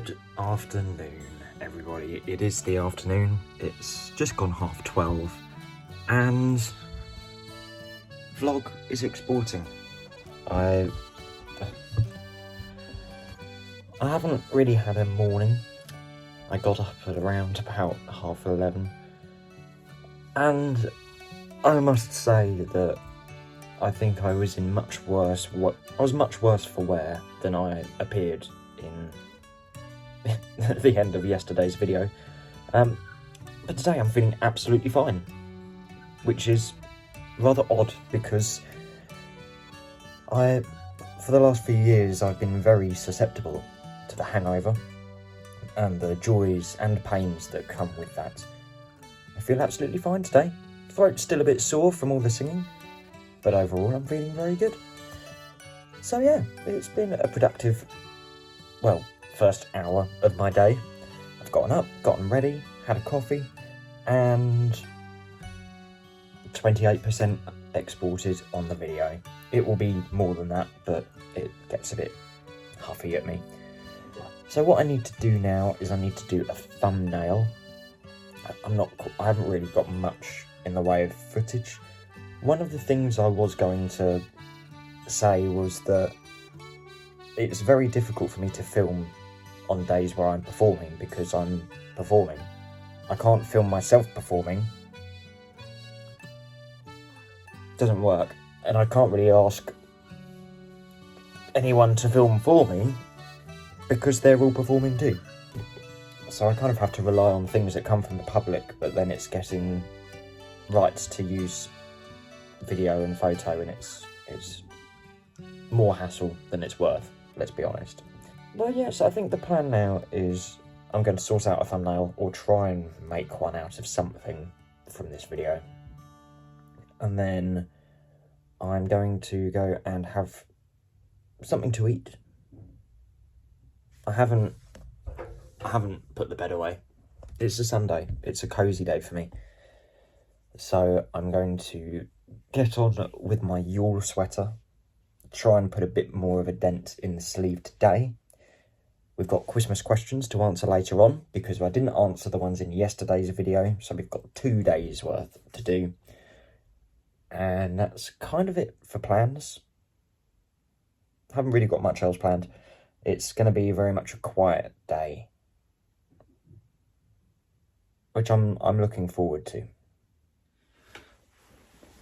Good afternoon, everybody. It is the afternoon. It's just gone 12:30, and vlog is exporting. I haven't really had a morning. I got up at around about 11:30, and I must say that I think I was in much worse for wear than I appeared in the end of yesterday's video. But today I'm feeling absolutely fine, which is rather odd because for the last few years I've been very susceptible to the hangover and the joys and pains that come with that. I feel absolutely fine today. Throat's still a bit sore from all the singing, but overall I'm feeling very good. So yeah, it's been a productive, first hour of my day. I've gotten up, gotten ready, had a coffee, and 28% exported on the video. It will be more than that, but it gets a bit huffy at me. So what I need to do now is I need to do a thumbnail. I haven't really got much in the way of footage. One of the things I was going to say was that it's very difficult for me to film on days where I'm performing because I'm performing. I can't film myself performing. It doesn't work. And I can't really ask anyone to film for me because they're all performing too. So I kind of have to rely on things that come from the public, but then it's getting rights to use video and photo, and it's more hassle than it's worth, let's be honest. Well, yes, I think the plan now is I'm going to sort out a thumbnail or try and make one out of something from this video. And then I'm going to go and have something to eat. I haven't put the bed away. It's a Sunday. It's a cosy day for me. So I'm going to get on with my Yule sweater, try and put a bit more of a dent in the sleeve today. We've got Christmas questions to answer later on because I didn't answer the ones in yesterday's video, so we've got 2 days worth to do. And that's kind of it for plans. Haven't really got much else planned. It's going to be very much a quiet day, which I'm looking forward to.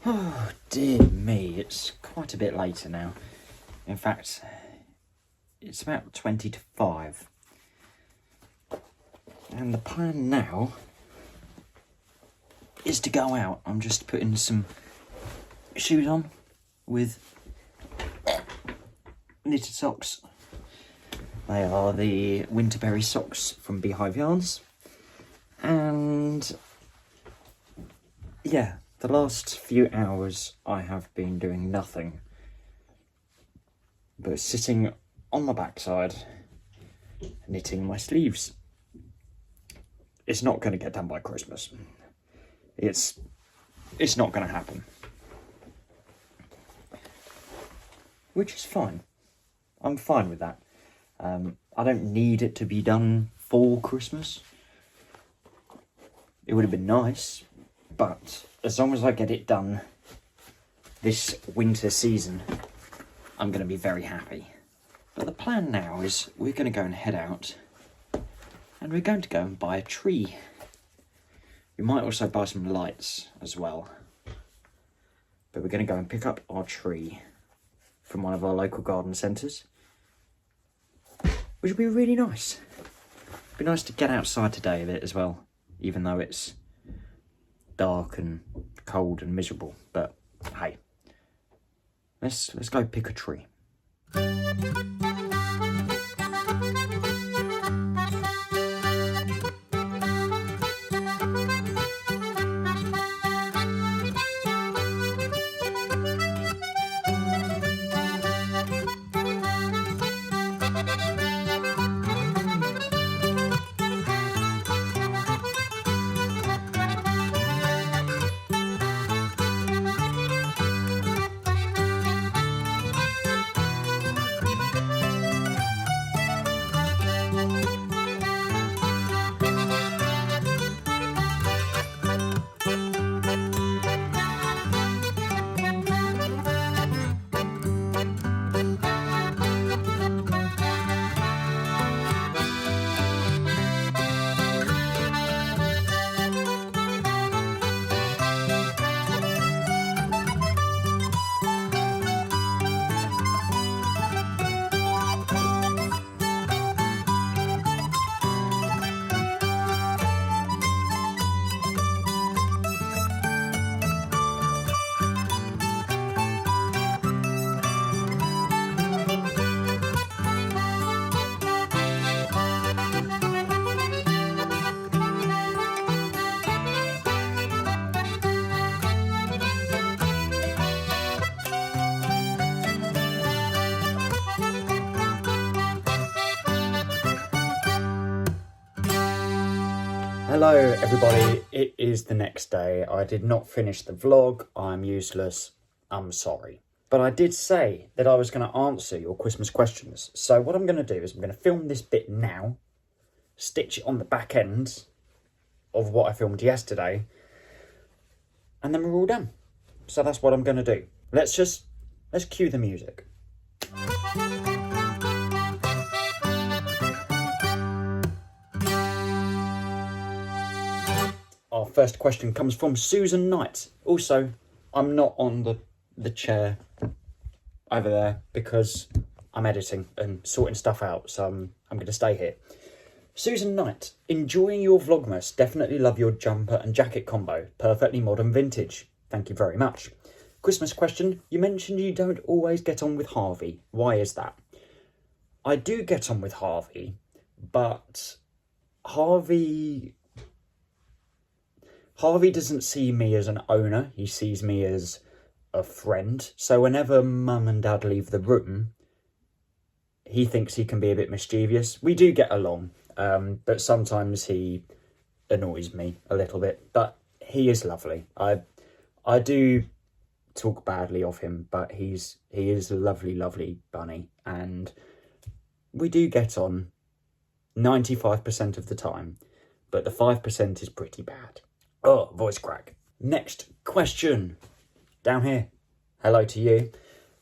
Oh dear me, it's quite a bit later now. In fact, it's about 20 to 5. And the plan now is to go out. I'm just putting some shoes on with knitted socks. They are the Winterberry socks from Beehive Yarns. And yeah, the last few hours I have been doing nothing but sitting on my backside knitting my sleeves. It's not going to get done by Christmas. It's not going to happen. Which is fine. I'm fine with that. I don't need it to be done for Christmas. It would have been nice, but as long as I get it done this winter season, I'm going to be very happy. But the plan now is we're going to go and head out, and we're going to go and buy a tree. We might also buy some lights as well. But we're going to go and pick up our tree from one of our local garden centres, which would be really nice. It'd be nice to get outside today a bit as well, even though it's dark and cold and miserable. But hey, let's go pick a tree. Hello everybody, it is the next day. I did not finish the vlog, I'm useless, I'm sorry. But I did say that I was going to answer your Christmas questions. So what I'm going to do is I'm going to film this bit now, stitch it on the back end of what I filmed yesterday, and then we're all done. So that's what I'm going to do. Let's cue the music. Our first question comes from Susan Knight. Also, I'm not on the chair over there because I'm editing and sorting stuff out, so I'm going to stay here. Susan Knight, enjoying your Vlogmas. Definitely love your jumper and jacket combo. Perfectly modern vintage. Thank you very much. Christmas question. You mentioned you don't always get on with Harvey. Why is that? I do get on with Harvey, but Harvey doesn't see me as an owner. He sees me as a friend. So whenever mum and dad leave the room, he thinks he can be a bit mischievous. We do get along, but sometimes he annoys me a little bit. But he is lovely. I do talk badly of him, but he is a lovely, lovely bunny. And we do get on 95% of the time, but the 5% is pretty bad. Oh, voice crack. Next question. Down here. Hello to you.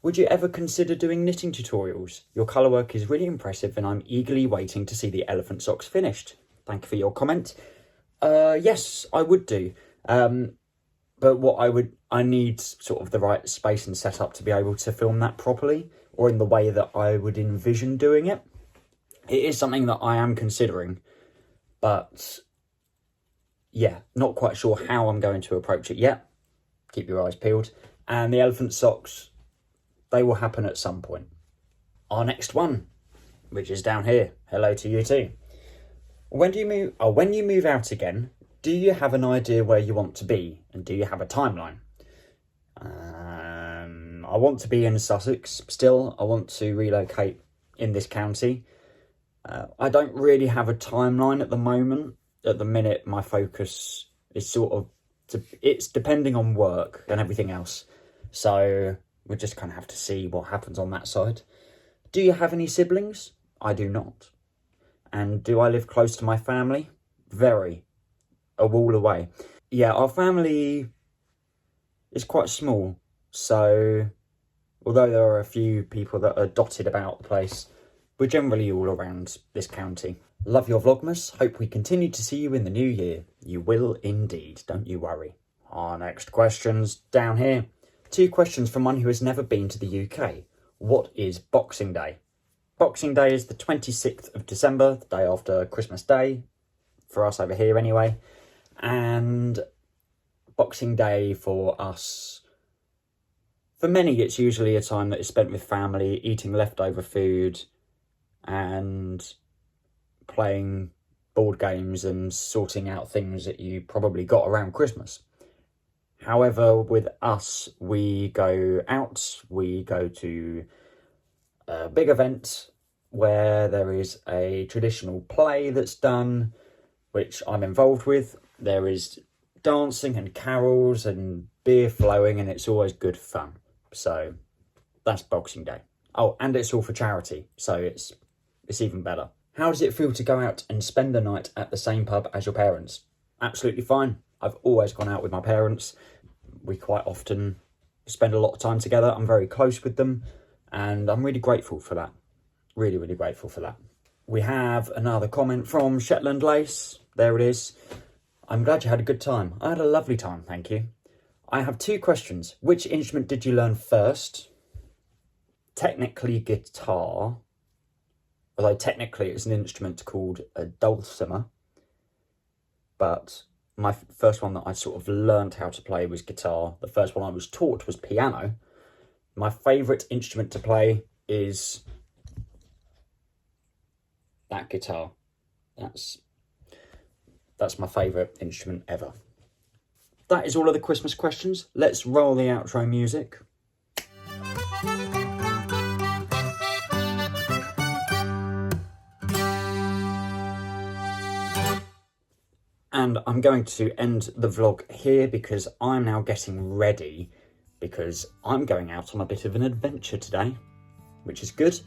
Would you ever consider doing knitting tutorials? Your colour work is really impressive and I'm eagerly waiting to see the elephant socks finished. Thank you for your comment. Yes, I would do. But I need sort of the right space and setup to be able to film that properly, or in the way that I would envision doing it. It is something that I am considering, but yeah, not quite sure how I'm going to approach it yet. Keep your eyes peeled. And the elephant socks, they will happen at some point. Our next one, which is down here. Hello to you too. When you move out again, do you have an idea where you want to be? And do you have a timeline? I want to be in Sussex still. I want to relocate in this county. I don't really have a timeline at the moment. At the minute, my focus is it's depending on work and everything else. So we just kind of have to see what happens on that side. Do you have any siblings? I do not. And do I live close to my family? Very. A wall away. Yeah, our family is quite small. So although there are a few people that are dotted about the place, we're generally all around this county. Love your Vlogmas. Hope we continue to see you in the new year. You will indeed, don't you worry. Our next question's down here. 2 questions from one who has never been to the UK. What is Boxing Day? Boxing Day is the 26th of December, the day after Christmas Day, for us over here anyway. And Boxing Day for us, for many, it's usually a time that is spent with family, eating leftover food and playing board games and sorting out things that you probably got around Christmas. However, with us, we go out, we go to a big event where there is a traditional play that's done, which I'm involved with. There is dancing and carols and beer flowing, and it's always good fun. So that's Boxing Day. Oh, and it's all for charity, so it's even better. How does it feel to go out and spend the night at the same pub as your parents? Absolutely fine. I've always gone out with my parents. We quite often spend a lot of time together. I'm very close with them, and I'm really grateful for that. Really, really grateful for that. We have another comment from Shetland Lace. There it is. I'm glad you had a good time. I had a lovely time, thank you. I have 2 questions. Which instrument did you learn first? Technically guitar, although technically it's an instrument called a dulcimer. But my first one that I sort of learned how to play was guitar. The first one I was taught was piano. My favourite instrument to play is that guitar. That's my favourite instrument ever. That is all of the Christmas questions. Let's roll the outro music. And I'm going to end the vlog here because I'm now getting ready because I'm going out on a bit of an adventure today, which is good.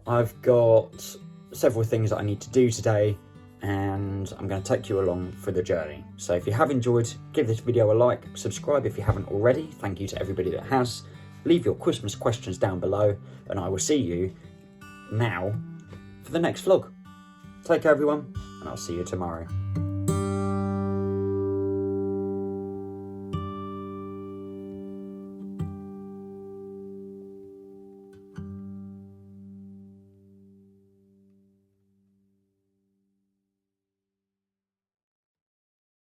I've got several things that I need to do today and I'm going to take you along for the journey. So if you have enjoyed, give this video a like, subscribe if you haven't already. Thank you to everybody that has. Leave your Christmas questions down below and I will see you now for the next vlog. Take care everyone and I'll see you tomorrow.